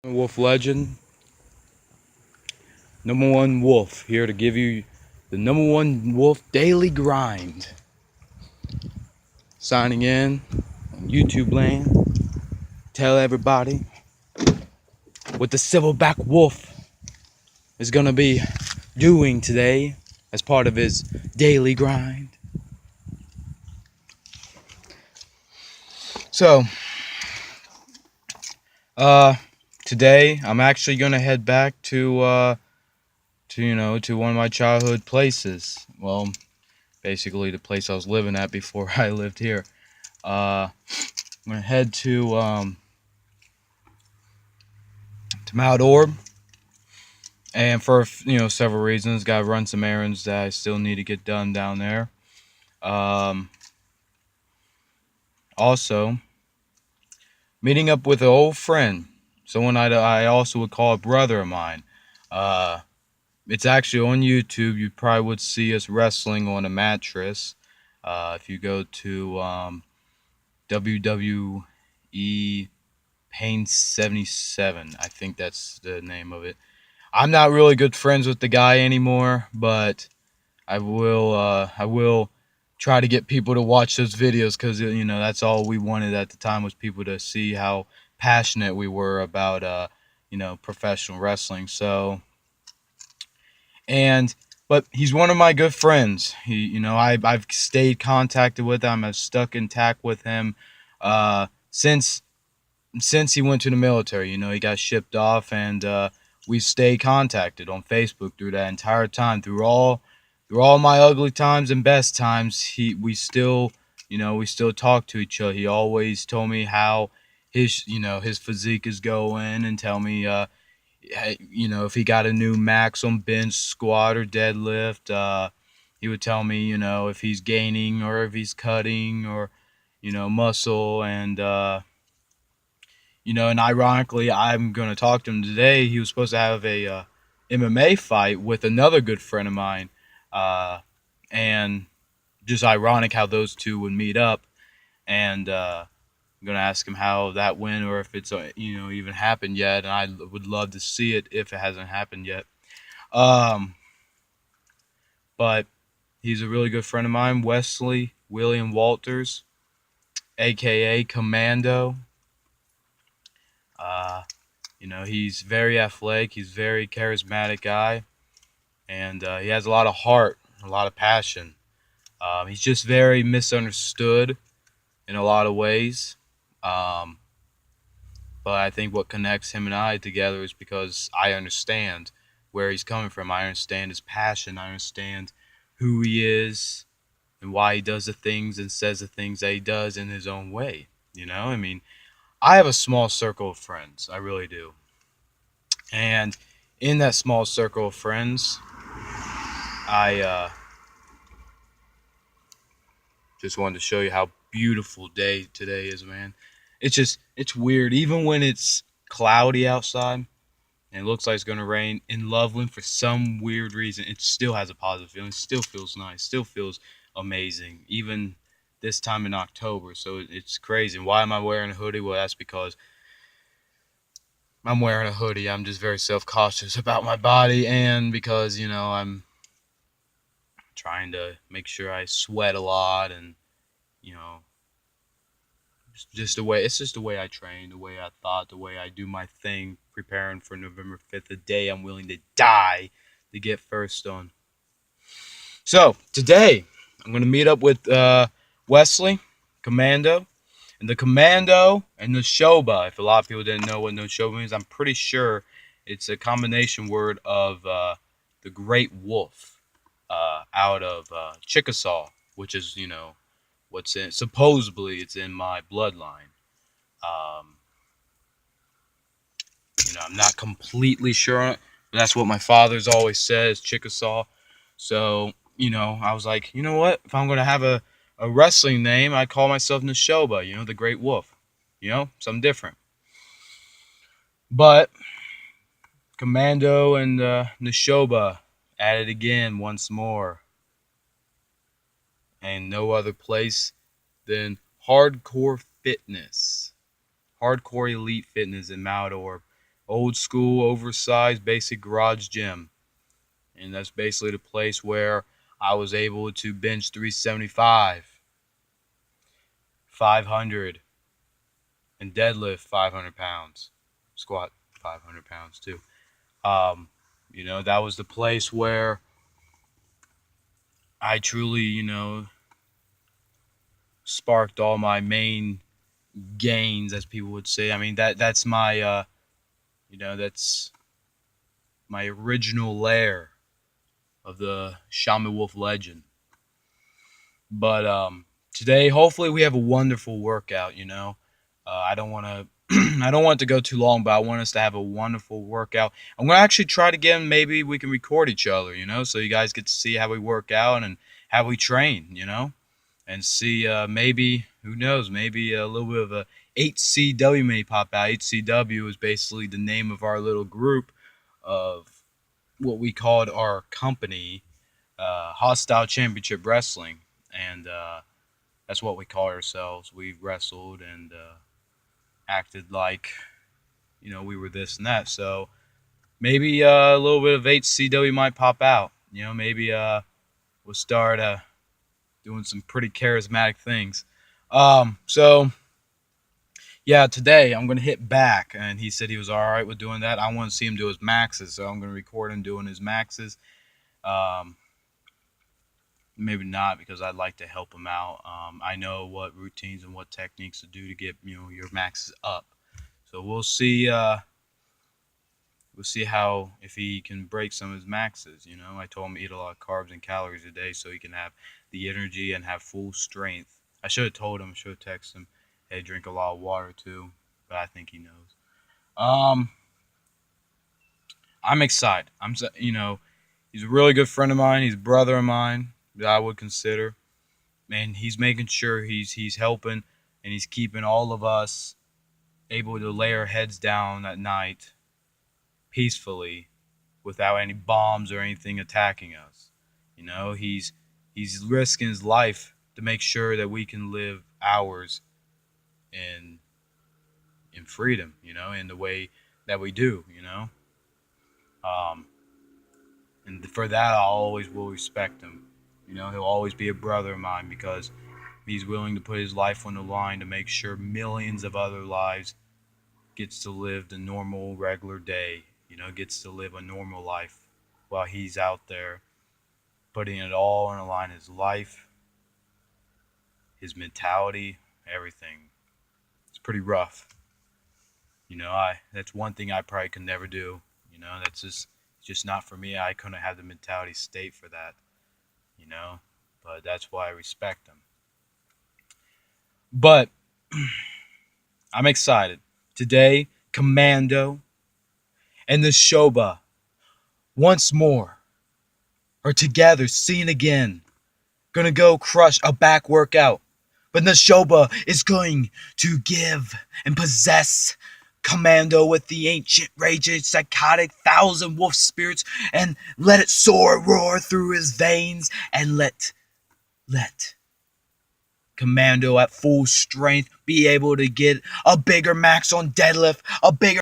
Wolf Legend, number one wolf, here to give you the number one wolf daily grind. Signing in on YouTube land. Tell everybody what the silverback wolf is gonna be doing today as part of his daily grind. So, uh, today I'm actually gonna head back to one of my childhood places. Well, basically the place I was living at before I lived here. I'm gonna head to Mount Orb, and for several reasons, gotta run some errands that I still need to get done down there. Um, Also, meeting up with an old friend, someone I also would call a brother of mine. Uh, it's actually on YouTube. You probably would see us wrestling on a mattress. If you go to WWE Pain 77, I think that's the name of it. I'm not really good friends with the guy anymore, but I will try to get people to watch those videos because that's all we wanted at the time was people to see how passionate we were about professional wrestling. So and but he's one of my good friends. I've stayed contacted with him. I've stuck in tact with him since he went to the military. He got shipped off, and we stayed contacted on Facebook through that entire time. Through all my ugly times and best times, we still talk to each other. He always told me how his physique is going, and tell me if he got a new max on bench, squat, or deadlift. He would tell me if he's gaining or if he's cutting or muscle. And ironically, I'm going to talk to him today. He was supposed to have a MMA fight with another good friend of mine. And just ironic how those two would meet up. And I'm going to ask him how that went or if it's, even happened yet. And I would love to see it if it hasn't happened yet. Um, but he's a really good friend of mine, Wesley William Walters, a.k.a. Commando. Uh, he's very athletic. He's a very charismatic guy, and he has a lot of heart, a lot of passion. He's just very misunderstood in a lot of ways. Um, but I think what connects him and I together is because I understand where he's coming from. I understand his passion. I understand who he is and why he does the things and says the things that he does in his own way. I mean, I have a small circle of friends. I really do. And in that small circle of friends, I just wanted to show you how beautiful day today is, man. It's weird. Even when it's cloudy outside and it looks like it's going to rain in Loveland for some weird reason, it still has a positive feeling. It still feels nice. Still feels amazing. Even this time in October. So it's crazy. Why am I wearing a hoodie? Well, that's because I'm wearing a hoodie. I'm just very self-cautious about my body, and because, I'm trying to make sure I sweat a lot, and you know it's just the way I train, the way I thought, the way I do my thing, preparing for November 5th, the day I'm willing to die to get first on. So today I'm going to meet up with Wesley Commando, and the Commando and the Shoba. If a lot of people didn't know what no Shoba means, I'm pretty sure it's a combination word of the Great Wolf out of Chickasaw, which is what's in, supposedly it's in my bloodline. Um, I'm not completely sure on it, but that's what my father's always says, Chickasaw. So I was like, you know what? If I'm gonna have a wrestling name, I call myself Neshoba. The Great Wolf. Something different. But Commando and Neshoba at it again once more, and no other place than Hardcore Fitness. Hardcore Elite Fitness in Mount Orb. old school, oversized, basic garage gym. And that's basically the place where I was able to bench 375, 500, and deadlift 500 pounds, squat 500 pounds too. Um, that was the place where I truly, sparked all my main gains, as people would say. I mean, that's my, that's my original lair of the Shaman Wolf legend. But today, hopefully, we have a wonderful workout. I don't want to. I don't want it to go too long, but I want us to have a wonderful workout. I'm gonna actually try to get. Maybe we can record each other, so you guys get to see how we work out and how we train, and see maybe, who knows, maybe a little bit of a HCW may pop out. HCW is basically the name of our little group of what we called our company, Hostile Championship Wrestling, and that's what we call ourselves. We wrestled and acted like, we were this and that. So maybe a little bit of HCW might pop out. Maybe we'll start doing some pretty charismatic things. So yeah, today I'm gonna hit back, and he said he was all right with doing that. I want to see him do his maxes, so I'm gonna record him doing his maxes. Um, Maybe not, because I'd like to help him out. I know what routines and what techniques to do to get your maxes up. So we'll see. We'll see how, if he can break some of his maxes. I told him to eat a lot of carbs and calories a day so he can have the energy and have full strength. I should have told him. Should have texted him. Hey, drink a lot of water too. But I think he knows. Um, I'm excited. He's a really good friend of mine. He's a brother of mine that I would consider. Man, he's making sure he's helping, and he's keeping all of us able to lay our heads down at night peacefully without any bombs or anything attacking us. He's risking his life to make sure that we can live ours in freedom, in the way that we do, and for that I always will respect him. He'll always be a brother of mine, because he's willing to put his life on the line to make sure millions of other lives gets to live the normal, regular day, gets to live a normal life while he's out there putting it all on the line, his life, his mentality, everything. It's pretty rough. That's one thing I probably could never do. That's just not for me. I couldn't have the mentality state for that, but that's why I respect him. But I'm excited. Today, Commando and the Shoba once more are together, seen again. Gonna go crush a back workout. But Nashoba is going to give and possess Commando with the ancient, raging, psychotic 1,000 wolf spirits, and let it roar through his veins, and let Commando at full strength be able to get a bigger max on deadlift, a bigger